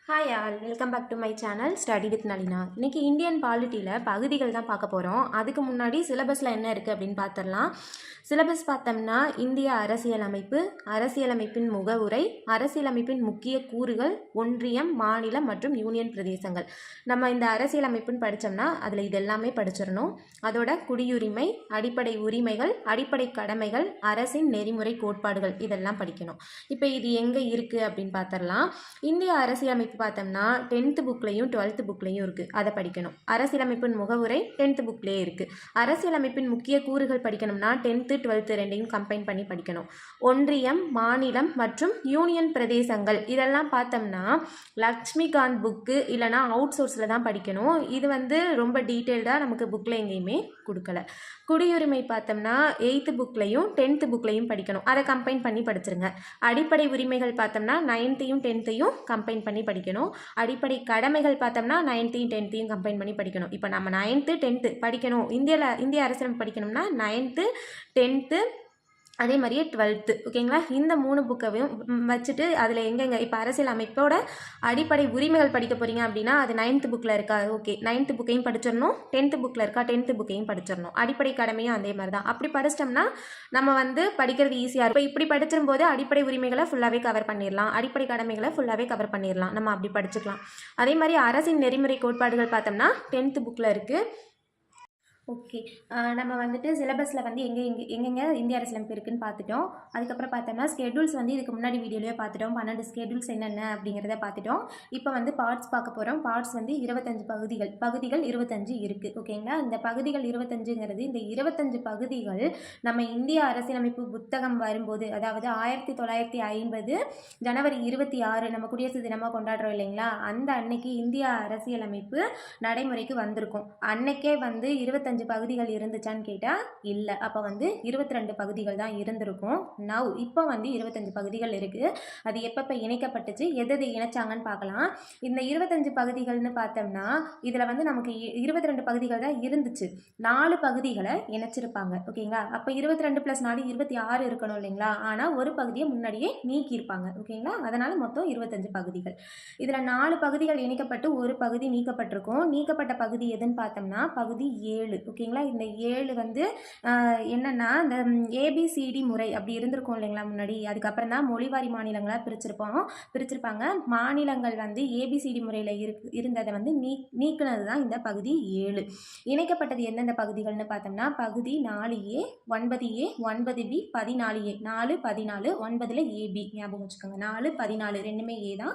Hi all, welcome back to my channel study with Nalina. இன்றைக்கி Indian பாலிட்டியில் பகுதிகள் தான் பார்க்க போகிறோம். அதுக்கு முன்னாடி சிலபஸில் என்ன இருக்குது அப்படின்னு பார்த்துடலாம். சிலபஸ் பார்த்தோம்னா இந்திய அரசியலமைப்பு, அரசியலமைப்பின் முகவுரை, அரசியலமைப்பின் முக்கிய கூறுகள், ஒன்றியம், மாநிலம் மற்றும் யூனியன் பிரதேசங்கள். நம்ம இந்த அரசியலமைப்புன்னு படித்தோம்னா அதில் இது எல்லாமே படிச்சிடணும். அதோட குடியுரிமை, அடிப்படை உரிமைகள், அடிப்படை கடமைகள், அரசின் நெறிமுறை கோட்பாடுகள் இதெல்லாம் படிக்கணும். இப்போ இது எங்கே இருக்குது அப்படின்னு பார்த்துடலாம். இந்திய அரசியலமைப்பு பார்த்தோம்னா 10th புக்லையும் 12th புக்லையும் இருக்குது. அதை படிக்கணும். அரசியலமைப்பின் முகவுரை 10th புக்லேயே இருக்குது. அரசியலமைப்பின் முக்கிய கூறுகள் படிக்கணும்னா 10th 12th ரெண்டையும் கம்பைன் பண்ணி படிக்கணும். ஒன்றியம், மாநிலம் மற்றும் யூனியன் பிரதேசங்கள் இதெல்லாம் பார்த்தோம்னா லக்ஷ்மிகாந்த் புக்கு இல்லைனா அவுட் சோர்ஸில் தான் படிக்கணும். இது ரொம்ப டீட்டெயில்டாக நமக்கு புக்கில் எங்கேயுமே கொடுக்கல. குடியுரிமை பார்த்தோம்னா 8th புக்லையும் 10th புக்லையும் படிக்கணும். அதை கம்பைன் பண்ணி படிச்சிருங்க. அடிப்படை உரிமைகள் பார்த்தோம்னா 9th-யும் 10th-யும் கம்பைன் பண்ணி படிக்கணும். அடிப்படை கடமைகள் பார்த்தோம்னா 9th-யும் 10th-யும் கம்பைன் பண்ணி படிக்கணும். இப்போ நம்ம 9th 10th படிக்கணும். இந்திய அரசியலமைப்பு படிக்கணும்னா 9th 10th அதே மாதிரியே 12th. ஓகேங்களா? இந்த 3 புக்கையும் வச்சுட்டு அதில் எங்கெங்கே இப்போ அரசியல் அமைப்போட அடிப்படை உரிமைகள் படிக்க போகிறீங்க அப்படின்னா அது 9th புக்கில் இருக்கா? Okay, 9th புக்கையும் படிச்சிடணும். 10th புக்கில் இருக்கா? 10th புக்கையும் படிச்சிடணும். அடிப்படை கடமையும் அதே மாதிரி தான். அப்படி படிச்சிட்டோம்னா நம்ம படிக்கிறது ஈஸியாக இருக்கும். இப்படி படிச்சிடும் போது அடிப்படை உரிமைகளை ஃபுல்லாகவே கவர் பண்ணிடலாம், அடிப்படை கடமைகளை ஃபுல்லாகவே கவர் பண்ணிடலாம். நம்ம அப்படி படிச்சுக்கலாம். அதே மாதிரி அரசின் நெறிமுறை கோட்பாடுகள் பார்த்தோம்னா 10th புக்கில் இருக்குது. ஓகே, நம்ம சிலபஸில் எங்கெங்கே இந்திய அரசியலமைப்பு இருக்குன்னு பார்த்துட்டோம். அதுக்கப்புறம் பார்த்தோம்னா ஸ்கெடியூல்ஸ் இதுக்கு முன்னாடி வீடியோலேயே பார்த்துட்டோம். 12 ஸ்கெடியூல்ஸ் என்னென்ன அப்படிங்கிறத பார்த்துட்டோம். இப்போ பார்ட்ஸ் பார்க்க போகிறோம். பார்ட்ஸ் 25 பகுதிகள் 25 இருக்குது. ஓகேங்களா? இந்த பகுதிகள் 25ங்கிறது இந்த 25 பகுதிகள் நம்ம இந்திய அரசியலமைப்பு புத்தகம் வரும்போது, அதாவது 1950 ஜனவரி 26 நம்ம குடியரசு தினமாக கொண்டாடுறோம் இல்லைங்களா? அந்த அன்னைக்கு இந்திய அரசியலமைப்பு நடைமுறைக்கு வந்திருக்கும். அன்னைக்கே 25 பகுதிகள் இருந்துச்சான்னு கேட்டால் இல்லை. அப்போ 22 பகுதிகள் தான் இருந்திருக்கும். இப்போ 25 பகுதிகள் இருக்குது. அது எப்போ இணைக்கப்பட்டுச்சு, எது இணைச்சாங்கன்னு பார்க்கலாம். இந்த 25 பகுதிகள்னு பார்த்தோம்னா இதில் நமக்கு 22 பகுதிகள் தான் இருந்துச்சு. 4 பகுதிகளை இணைச்சிருப்பாங்க. ஓகேங்களா? அப்போ 22 + 4 26 இருக்கணும் இல்லைங்களா? ஆனால் ஒரு பகுதியை முன்னாடியே நீக்கியிருப்பாங்க. ஓகேங்களா? அதனால் மொத்தம் 25 பகுதிகள். இதில் 4 பகுதிகள் இணைக்கப்பட்டு ஒரு பகுதி நீக்கப்பட்டிருக்கும். நீக்கப்பட்ட பகுதி எதுன்னு பார்த்தோம்னா பகுதி 7. ஓகேங்களா? இந்த 7 என்னன்னா இந்த ஏபிசிடி முறை அப்படி இருந்திருக்கும் இல்லைங்களா முன்னாடி. அதுக்கப்புறம் தான் மொழிவாரி மாநிலங்களாக பிரிச்சிருப்பாங்க. மாநிலங்கள் ஏபிசிடி முறையில் இருந்ததை நீக்கினது தான் இந்த பகுதி 7. இணைக்கப்பட்டது எந்தெந்த பகுதிகள்னு பார்த்தோம்னா பகுதி 4A, 9A, 9B, 14A. 4, 14, 9ல் AB ஞாபகம் வச்சுக்கோங்க. 4, 14 ரெண்டுமே ஏ தான்.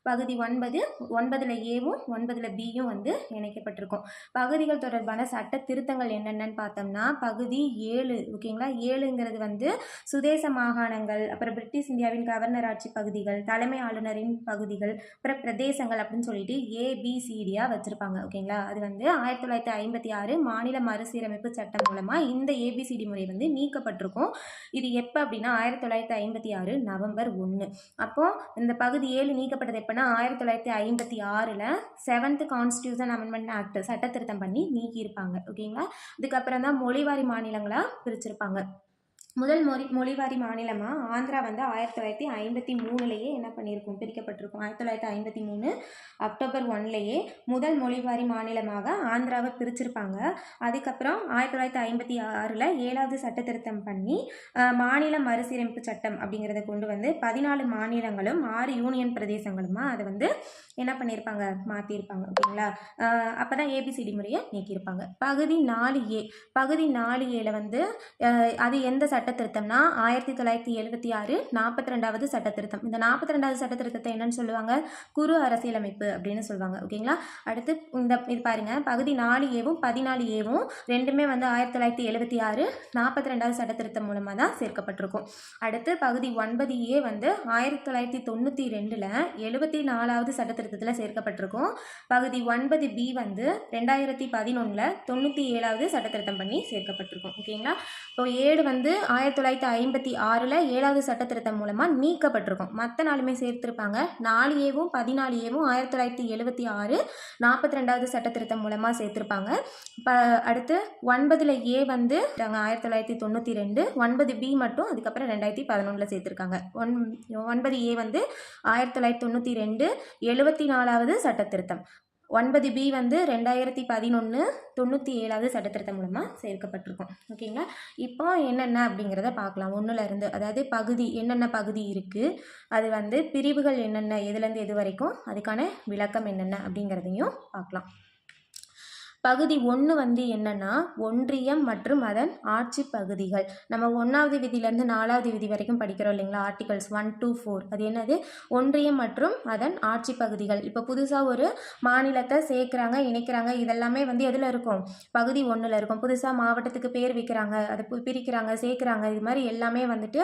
பகுதி 9ல் ஏவும் 9ல் பியும் இணைக்கப்பட்டிருக்கும். பகுதிகள் தொடர்பான சட்ட திருத்தங்கள் என்னென்னு பார்த்தோம்னா பகுதி 7. ஓகேங்களா? 7ங்கிறது சுதேச மாகாணங்கள், அப்புறம் பிரிட்டிஷ் இந்தியாவின் கவர்னர் ஆட்சி பகுதிகள், தலைமை ஆளுநரின் பகுதிகள், அப்புறம் பிரதேசங்கள் அப்படின்னு சொல்லிட்டு ஏபிசிடியாக வச்சுருப்பாங்க. ஓகேங்களா? அது 1956 மாநில மறுசீரமைப்பு சட்டம் மூலமாக இந்த ஏபிசிடி முறை நீக்கப்பட்டிருக்கும். இது எப்போ அப்படின்னா 1956 நவம்பர் 1. அப்போது இந்த பகுதி 7 நீக்கப்பட்டது எப்போனா 1956 7th கான்ஸ்டியூஷன் அமெண்ட்மெண்ட் ஆக்ட் சட்ட திருத்தம் பண்ணி நீக்கியிருப்பாங்க. ஓகேங்களா? இதுக்கப்புறம் தான் மொழிவாரி மாநிலங்களாக பிரிச்சிருப்பாங்க. முதல் மொழிவாரி மாநிலமாக ஆந்திரா 1953லேயே என்ன பண்ணியிருக்கும், பிரிக்கப்பட்டிருக்கும். 1953 அக்டோபர் 1லேயே முதல் மொழிவாரி மாநிலமாக ஆந்திராவை பிரிச்சிருப்பாங்க. அதுக்கப்புறம் 1956 7வது சட்ட திருத்தம் பண்ணி மாநில மறுசீரமைப்பு சட்டம் அப்படிங்கிறத கொண்டு 14 மாநிலங்களும் 6 யூனியன் பிரதேசங்களுமா அதை என்ன பண்ணியிருப்பாங்க, மாற்றிருப்பாங்க. ஓகேங்களா? அப்போ தான் ஏபிசிடி முறையை நீக்கியிருப்பாங்க. பகுதி 4A. பகுதி 4Aல அது எந்த சட்ட திருத்தம்னா 1976 42வது சட்ட திருத்தம். இந்த 42வது சட்ட திருத்தத்தை என்னன்னு சொல்லுவாங்க, குறு அரசியலமைப்பு அப்படின்னு சொல்லுவாங்க. ஓகேங்களா? அடுத்து இது பாருங்க, பகுதி 4Aவும் 14Aவும் ரெண்டுமே 1976 42வது சட்ட திருத்தம் மூலமாக தான் சேர்க்கப்பட்டிருக்கும். அடுத்து பகுதி 9A 1992 74வது சட்ட திருத்தத்தில் சேர்க்கப்பட்டிருக்கும். பகுதி 9B 2011 97வது சட்ட திருத்தம் பண்ணி சேர்க்கப்பட்டிருக்கும். ஓகேங்களா? இப்போ 7 1956 7வது சட்ட திருத்தம் மூலமாக நீக்கப்பட்டிருக்கும். மற்ற நாளுமே சேர்த்துருப்பாங்க. 4Aவும் 14Aவும் 1976 42வது சட்ட திருத்தம் மூலமாக சேர்த்துருப்பாங்க. அடுத்து 9 A வந்து 1992, 9B மட்டும் அதுக்கப்புறம் 2011 சேர்த்துருக்காங்க. 9A வந்து 1992 74வது சட்ட திருத்தம். 9B வந்து 2011 97வது சட்ட திருத்தம் மூலமாக சேர்க்கப்பட்டிருக்கும். ஓகேங்களா. இப்போ என்னென்ன அப்படிங்கிறத பார்க்கலாம். 1லேருந்து, அதாவது பகுதி என்னென்ன பகுதி இருக்குது, அது வந்து பிரிவுகள் என்னென்ன, எதுலேருந்து எது வரைக்கும், அதுக்கான விளக்கம் என்னென்ன அப்படிங்கிறதையும் பார்க்கலாம். பகுதி 1 வந்து என்னன்னா ஒன்றியம் மற்றும் அதன் ஆட்சி பகுதிகள். நம்ம 1வது விதியிலேருந்து 4வது விதி வரைக்கும் படிக்கிறோம் இல்லைங்களா, ஆர்டிகல்ஸ் 1 to 4. அது என்னது, ஒன்றியம் மற்றும் அதன் ஆட்சி பகுதிகள். இப்போ புதுசாக ஒரு மாநிலத்தை சேர்க்குறாங்க, இணைக்கிறாங்க, இதெல்லாமே வந்து எதில் இருக்கும், பகுதி 1ல் இருக்கும். புதுசாக மாவட்டத்துக்கு பேர் வைக்கிறாங்க, அதை பிரிக்கிறாங்க, சேர்க்குறாங்க, இது மாதிரி எல்லாமே வந்துட்டு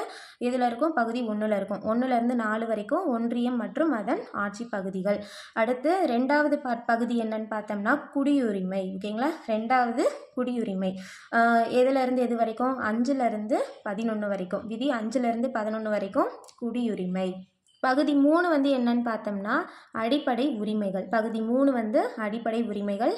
எதில் இருக்கும், பகுதி 1ல் இருக்கும். 1லேருந்து 4 வரைக்கும் ஒன்றியம் மற்றும் அதன் ஆட்சி பகுதிகள். அடுத்து 2வது பகுதி என்னன்னு பார்த்தோம்னா குடியுரிமை. ஓகேங்களா. 2வது குடியுரிமை எதுலேருந்து எது வரைக்கும், 5லேருந்து 11 வரைக்கும். விதி 5லேருந்து 11 வரைக்கும் குடியுரிமை. பகுதி 3 வந்து என்னன்னு பார்த்தோம்னா அடிப்படை உரிமைகள். பகுதி 3 வந்து அடிப்படை உரிமைகள்.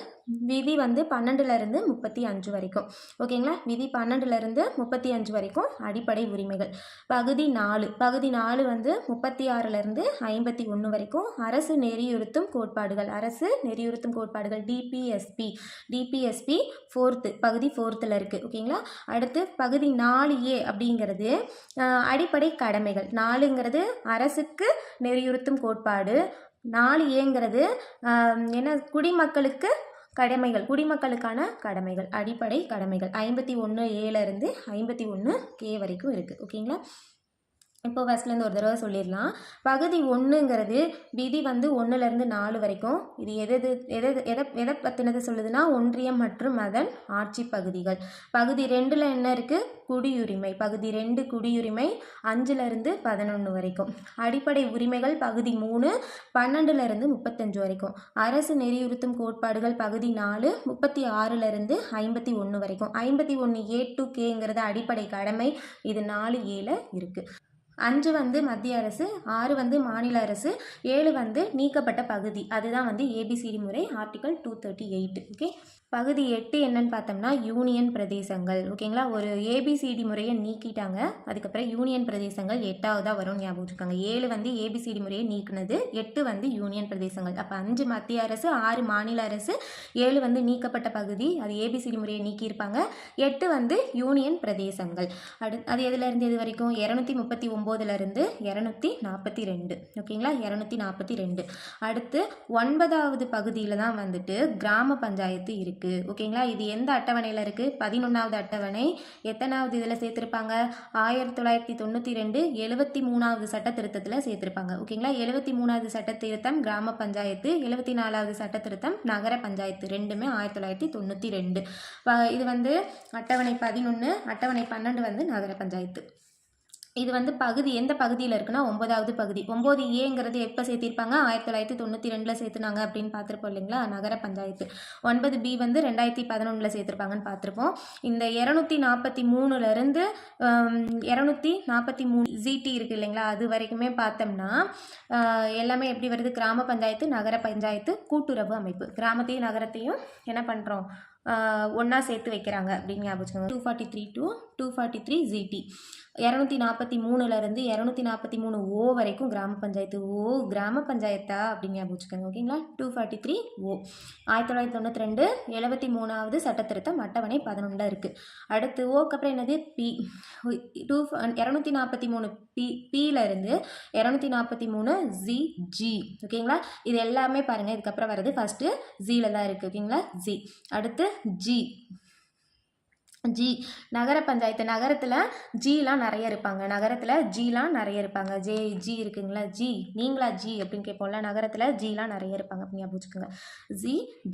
விதி வந்து 12லேருந்து 35 வரைக்கும். ஓகேங்களா. விதி 12லேருந்து 35 வரைக்கும் அடிப்படை உரிமைகள். பகுதி 4 வந்து 36லேருந்து 51 வரைக்கும் அரசு நெறியுறுத்தும் கோட்பாடுகள். அரசு நெறியுறுத்தும் கோட்பாடுகள் டிபிஎஸ்பி 4th பகுதி 4ல் இருக்குது. ஓகேங்களா. அடுத்து பகுதி 4A அப்படிங்கிறது அடிப்படை கடமைகள். 4ங்கிறது அரசுக்கு நெறியுறுத்தும் கோட்பாடு. 4Aங்கிறது என்ன, குடிமக்களுக்கு கடமைகள், குடிமக்களுக்கான கடமைகள், அடிப்படை கடமைகள். 51A - 51K வரைக்கும் இருக்குது. ஓகேங்களா. இப்போ ஃபஸ்ட்லேருந்து ஒரு தடவை சொல்லிடலாம். பகுதி 1ங்கிறது விதி வந்து 1லேருந்து 4 வரைக்கும். இது எதை பற்றினது சொல்லுதுன்னா ஒன்றியம் மற்றும் அதன் ஆட்சி பகுதிகள். பகுதி 2ல் என்ன இருக்குது, குடியுரிமை. பகுதி 2 குடியுரிமை 5லேருந்து 11 வரைக்கும். அடிப்படை உரிமைகள் பகுதி 3 12லேருந்து 35 வரைக்கும். அரசு நெறியுறுத்தும் கோட்பாடுகள் பகுதி 4 36லேருந்து 51 வரைக்கும். 51A to Kங்கிறது அடிப்படை கடமை. இது 4Aல இருக்குது. 5 வந்து மத்திய அரசு, 6 வந்து மாநில அரசு, 7 வந்து நீக்கப்பட்ட பகுதி. அதுதான் வந்து ABCD முறை, ஆர்டிகல் 238. ஓகே. பகுதி 8 என்னன்னு பார்த்தோம்னா யூனியன் பிரதேசங்கள். ஓகேங்களா. ஒரு ABCD முறையை நீக்கிட்டாங்க, அதுக்கப்புறம் யூனியன் பிரதேசங்கள் 8வதாக வரும், ஞாபகம் வச்சுக்கோங்க. 7 வந்து ABCD முறையை நீக்கினது, 8 வந்து யூனியன் பிரதேசங்கள். அப்போ 5 மத்திய அரசு, 6 மாநில அரசு, 7 வந்து நீக்கப்பட்ட பகுதி, அது ABCD முறையை நீக்கியிருப்பாங்க. 8 வந்து யூனியன் பிரதேசங்கள். அது எதுலேருந்து எது வரைக்கும், 239லேருந்து 242. ஓகேங்களா. 242. அடுத்து 9வது பகுதியில் தான் வந்துட்டு கிராம பஞ்சாயத்து இருக்குது. ஓகேங்களா. இது எந்த அட்டவணையில் இருக்குது, 11வது அட்டவணை. எத்தனாவது இதில் சேர்த்துருப்பாங்க, 1992 73வது சட்ட திருத்தத்தில் சேர்த்துருப்பாங்க. ஓகேங்களா. 73வது சட்ட திருத்தம் கிராம பஞ்சாயத்து, 74வது சட்ட திருத்தம் நகர பஞ்சாயத்து, ரெண்டுமே 1992. இது வந்து அட்டவணை 11, அட்டவணை 12 வந்து நகர பஞ்சாயத்து. இது வந்து பகுதி எந்த பகுதியில் இருக்குன்னா 9வது பகுதி. 9Aங்கிறது எப்போ சேர்த்திருப்பாங்க, 1992 சேர்த்துனாங்க அப்படின்னு பார்த்துருப்போம் இல்லைங்களா, நகர பஞ்சாயத்து. 9B வந்து 2011 சேர்த்துருப்பாங்கன்னு பார்த்துருப்போம். இந்த 243லேருந்து 243 ZT இருக்குது இல்லைங்களா, அது வரைக்குமே பார்த்தோம்னா எல்லாமே எப்படி வருது, கிராம பஞ்சாயத்து, நகர பஞ்சாயத்து, கூட்டுறவு அமைப்பு. கிராமத்தையும் நகரத்தையும் என்ன பண்ணுறோம், ஒன்றா சேர்த்து வைக்கிறாங்க அப்படின்னு ஞாபகம் வச்சுக்கோங்க. 243 to 243 ZT. 243லேருந்து 243O வரைக்கும் கிராம பஞ்சாயத்து. கிராம பஞ்சாயத்தா அப்படின்னு ஞாபகம் வச்சுக்கோங்க. ஓகேங்களா. 243O 1992 73வது சட்ட திருத்தம் அட்டவணை 11 இருக்குது. அடுத்து ஓக்கு அப்புறம் என்னது, பி. 243 Pலேருந்து 243 ZG. ஓகேங்களா. இது எல்லாமே பாருங்கள், இதுக்கப்புறம் வர்றது ஃபஸ்ட்டு ஜியில் தான் இருக்குது. ஓகேங்களா. ஜி. அடுத்து ஜி நகர பஞ்சாயத்து. நகரத்தில் ஜிலாம் நிறைய இருப்பாங்க. ஜி இருக்குங்களா. நீங்களா ஜி அப்படின்னு கேட்போம்ல, நகரத்தில் ஜிலாம் நிறைய இருப்பாங்க அப்படின்னு ஞாபகம் வச்சுக்கோங்க.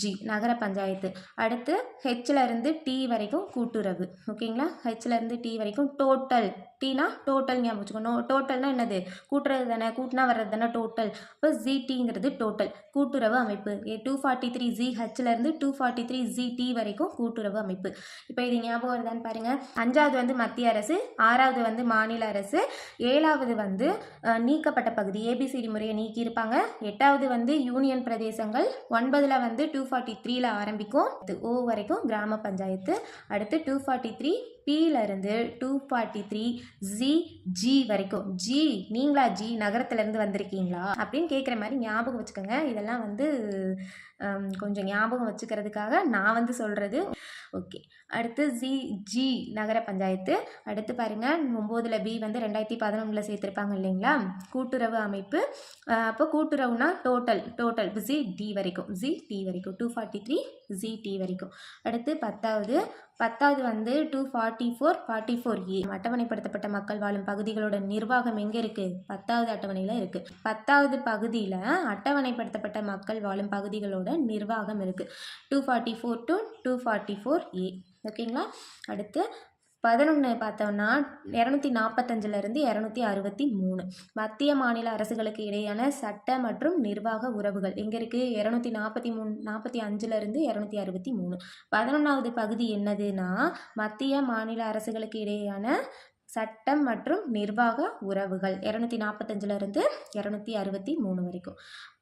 ஜி நகர பஞ்சாயத்து. அடுத்து ஹெச்லேருந்து T வரைக்கும் கூட்டுறவு. ஓகேங்களா. ஹெச்லேருந்து T வரைக்கும் டோட்டல். டீனா டோட்டல் ஞாபகம் வச்சுக்கணும். டோட்டல்னால் என்னது, கூட்டுறது தானே, கூட்டினா வர்றது தானே டோட்டல். இப்போ ZTங்கிறது டோட்டல், கூட்டுறவு அமைப்பு. 243 ZHலேருந்து 243 ZT வரைக்கும் கூட்டுறவு அமைப்பு. இப்போ இது ஞாபகம் ஞாபகம் வருதான்னு பாருங்கள். 5வது வந்து மத்திய அரசு, 6வது வந்து மாநில அரசு, 7வது வந்து நீக்கப்பட்ட பகுதி ஏபிசிடி முறையை நீக்கியிருப்பாங்க, 8வது வந்து யூனியன் பிரதேசங்கள், 9ல் வந்து 243ல் ஆரம்பிக்கும், ஓ வரைக்கும் கிராம பஞ்சாயத்து. அடுத்து 243 Pலேருந்து 243 ஜி வரைக்கும். ஜி நீங்களா ஜி நகரத்துலேருந்து வந்திருக்கீங்களா அப்படின்னு கேட்குற மாதிரி ஞாபகம் வச்சுக்கோங்க. இதெல்லாம் வந்து கொஞ்சம் ஞாபகம் வச்சுக்கிறதுக்காக நான் வந்து சொல்கிறது. ஓகே, அடுத்து ஜி நகர பஞ்சாயத்து. அடுத்து பாருங்கள் 9ல் பி வந்து 2011 சேர்த்துருப்பாங்க இல்லைங்களா, கூட்டுறவு அமைப்பு. அப்போ கூட்டுறவுனா டோட்டல் டி வரைக்கும் 243 டி வரைக்கும். அடுத்து 10வது வந்து 244 அட்டவணைப்படுத்தப்பட்ட மக்கள் வாழும் பகுதிகளோட நிர்வாகம் எங்கே இருக்குது? 10வது அட்டவணையில் இருக்குது. 10வது பகுதியில் அட்டவணைப்படுத்தப்பட்ட மக்கள் வாழும் பகுதிகளோட நிர்வாகம் இருக்குது. 244 to 244A. ஓகேங்களா. அடுத்து 11 பார்த்தோம்னா 245லேருந்து 263 மத்திய மாநில அரசுகளுக்கு இடையான சட்ட மற்றும் நிர்வாக உறவுகள் எங்கே இருக்குது? 245லேருந்து 263. 11வது பகுதி என்னதுன்னா மத்திய மாநில அரசுகளுக்கு இடையான சட்டம் மற்றும் நிர்வாக உறவுகள் 245லேருந்து 263 வரைக்கும்.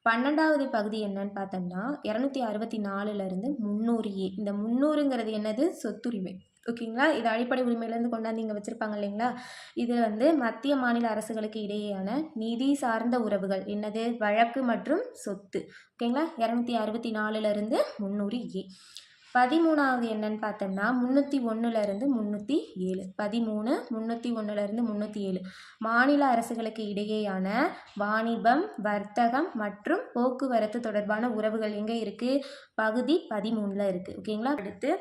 12வது பகுதி என்னன்னு பார்த்தோம்னா 264லேருந்து 300A. இந்த 300ங்கிறது என்னது? சொத்துரிமை. ஓகேங்களா. இது அடிப்படை உரிமையிலேருந்து கொண்டாந்து இங்கே வச்சுருப்பாங்க இல்லைங்களா. இது வந்து மத்திய மாநில அரசுகளுக்கு இடையேயான நிதி சார்ந்த உறவுகள் என்னது? வழக்கு மற்றும் சொத்து. ஓகேங்களா. 264லேருந்து 300A. 13வது என்னன்னு பார்த்தோம்னா 301லேருந்து 307. 301லேருந்து 307 மாநில அரசுகளுக்கு இடையேயான வாணிபம், வர்த்தகம் மற்றும் போக்குவரத்து தொடர்பான உறவுகள் எங்கே இருக்குது? பகுதி 13ல் இருக்குது. ஓகேங்களா. அடுத்து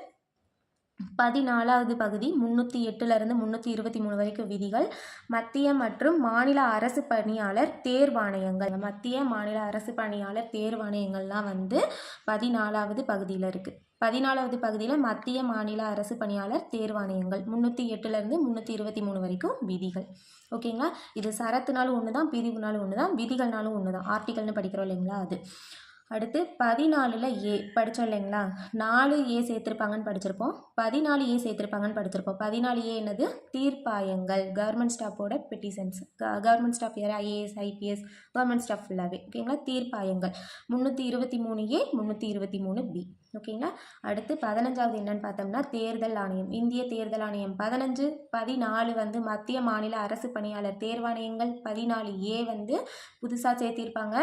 14வது பகுதி 308லேருந்து 323 வரைக்கும் விதிகள். மத்திய மற்றும் மாநில அரசு பணியாளர் தேர்வாணையங்கள். மத்திய மாநில அரசு பணியாளர் தேர்வாணையங்கள்லாம் வந்து 14வது பகுதியில் இருக்குது. 14வது பகுதியில் மத்திய மாநில அரசு பணியாளர் தேர்வாணையங்கள் 308லேருந்து 323 வரைக்கும் விதிகள். ஓகேங்களா. இது சரத்துனாலும் ஒன்று தான், பிரிவுனாலும் ஒன்று தான், விதிகள்னாலும் ஒன்று தான். ஆர்டிகல்னு படிக்கிறோம் இல்லைங்களா அது. அடுத்து 14ல் ஏ படித்தோம் இல்லைங்களா. 4A சேர்த்துருப்பாங்கன்னு படிச்சிருப்போம், 14A சேர்த்துருப்பாங்கன்னு படிச்சிருப்போம். 14A என்னது? தீர்ப்பாயங்கள். கவர்மெண்ட் ஸ்டாஃபோட பெட்டிஷன்ஸ். கவர்மெண்ட் ஸ்டாஃப் யார்? ஐஏஎஸ், ஐபிஎஸ், கவர்மெண்ட் ஸ்டாஃப் ஃபுல்லாகவே. ஓகேங்களா. தீர்ப்பாயங்கள் 323A, 323B. ஓகேங்களா. அடுத்து 15வது என்னன்னு பார்த்தோம்னா தேர்தல் ஆணையம். இந்திய தேர்தல் ஆணையம் 15. 14 வந்து மத்திய மாநில அரசு பணியாளர் தேர்வாணையங்கள். 14A வந்து புதுசாக சேர்த்திருப்பாங்க.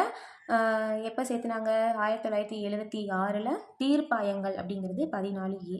எப்போ சேர்த்துனாங்க? 1976ல். தீர்ப்பாயங்கள் அப்படிங்கிறது 14A.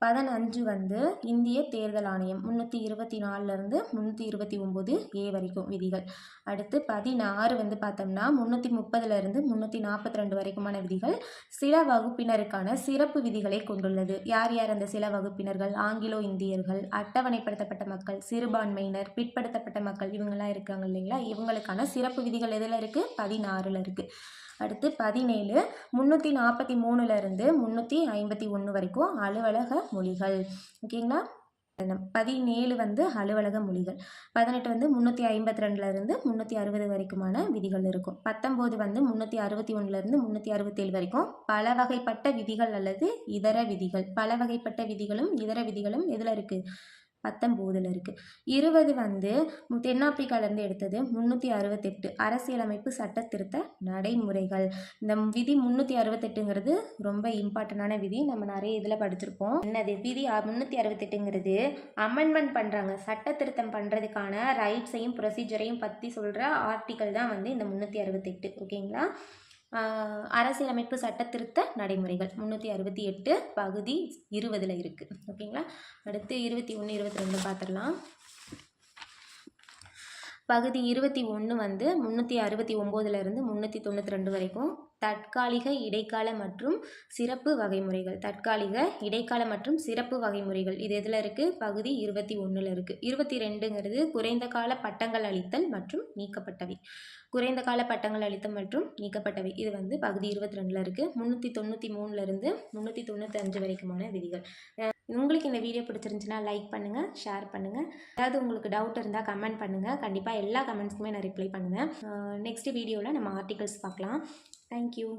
15 வந்து இந்திய தேர்தல் ஆணையம் 324லேருந்து 329A வரைக்கும் விதிகள். அடுத்து 16 வந்து பார்த்தோம்னா 330லேருந்து 342 வரைக்குமான விதிகள். சில வகுப்பினருக்கான சிறப்பு விதிகளை கொண்டுள்ளது. யார் யார் அந்த சில வகுப்பினர்கள்? ஆங்கிலோ இந்தியர்கள், அட்டவணைப்படுத்தப்பட்ட மக்கள், சிறுபான்மையினர், பிற்படுத்தப்பட்ட மக்கள், இவங்கெல்லாம் இருக்காங்க இல்லைங்களா. இவங்களுக்கான சிறப்பு விதிகள் எதில் இருக்குது? 16ல் இருக்குது. அடுத்து 17 343லேருந்து 351 வரைக்கும் அலுவலக மொழிகள். ஓகேங்களா. 17 வந்து அலுவலக மொழிகள். 18 வந்து 352லேருந்து 360 வரைக்குமான விதிகள் இருக்கும். 19 வந்து 361லேருந்து 367 வரைக்கும் பல வகைப்பட்ட விதிகள் அல்லது இதர விதிகள். பல வகைப்பட்ட விதிகளும் இதர விதிகளும் எதில் இருக்குது? 19ல் இருக்குது. 20 வந்து தென்னாப்பிரிக்காவிலேருந்து எடுத்தது. 368 அரசியலமைப்பு சட்ட திருத்த நடைமுறைகள். இந்த விதி 368ங்கிறது ரொம்ப இம்பார்ட்டண்டான விதி. நம்ம நிறைய இதில் படிச்சிருப்போம். என்னது விதி? 368ங்கிறது அமெண்ட்மெண்ட் பண்ணுறாங்க, சட்ட திருத்தம் பண்ணுறதுக்கான ரைட்ஸையும் ப்ரொசீஜரையும் பற்றி சொல்கிற ஆர்டிக்கல் தான் வந்து இந்த 368. ஓகேங்களா. அரசியலமைப்பு சட்ட திருத்த நடைமுறைகள் 368 பகுதி 20ல் இருக்குது. ஓகேங்களா. அடுத்து 21, 22 பார்த்துடலாம். பகுதி 21 வந்து 369லேருந்து 392 வரைக்கும் தற்காலிக, இடைக்கால மற்றும் சிறப்பு வகைமுறைகள். தற்காலிக, இடைக்கால மற்றும் சிறப்பு வகைமுறைகள் இது எதில் இருக்குது? பகுதி 21ல் இருக்குது. 22ங்கிறது குறைந்த கால பட்டங்கள் அளித்தல் மற்றும் நீக்கப்பட்டவை. குறைந்த கால பட்டங்கள் அளித்தல் மற்றும் நீக்கப்பட்டவை இது வந்து பகுதி 22ல் இருக்குது. 393லேருந்து 395 வரைக்குமான விதிகள். உங்களுக்கு இந்த வீடியோ பிடிச்சிருந்துச்சுன்னா லைக் பண்ணுங்கள், ஷேர் பண்ணுங்கள். ஏதாவது உங்களுக்கு டவுட் இருந்தால் கமெண்ட் பண்ணுங்கள். கண்டிப்பாக எல்லா கமெண்ட்ஸ்க்குமே நான் ரிப்ளை பண்ணுவேன். நெக்ஸ்ட் வீடியோவில் நம்ம ஆர்டிகல்ஸ் பார்க்கலாம். தேங்க்யூ.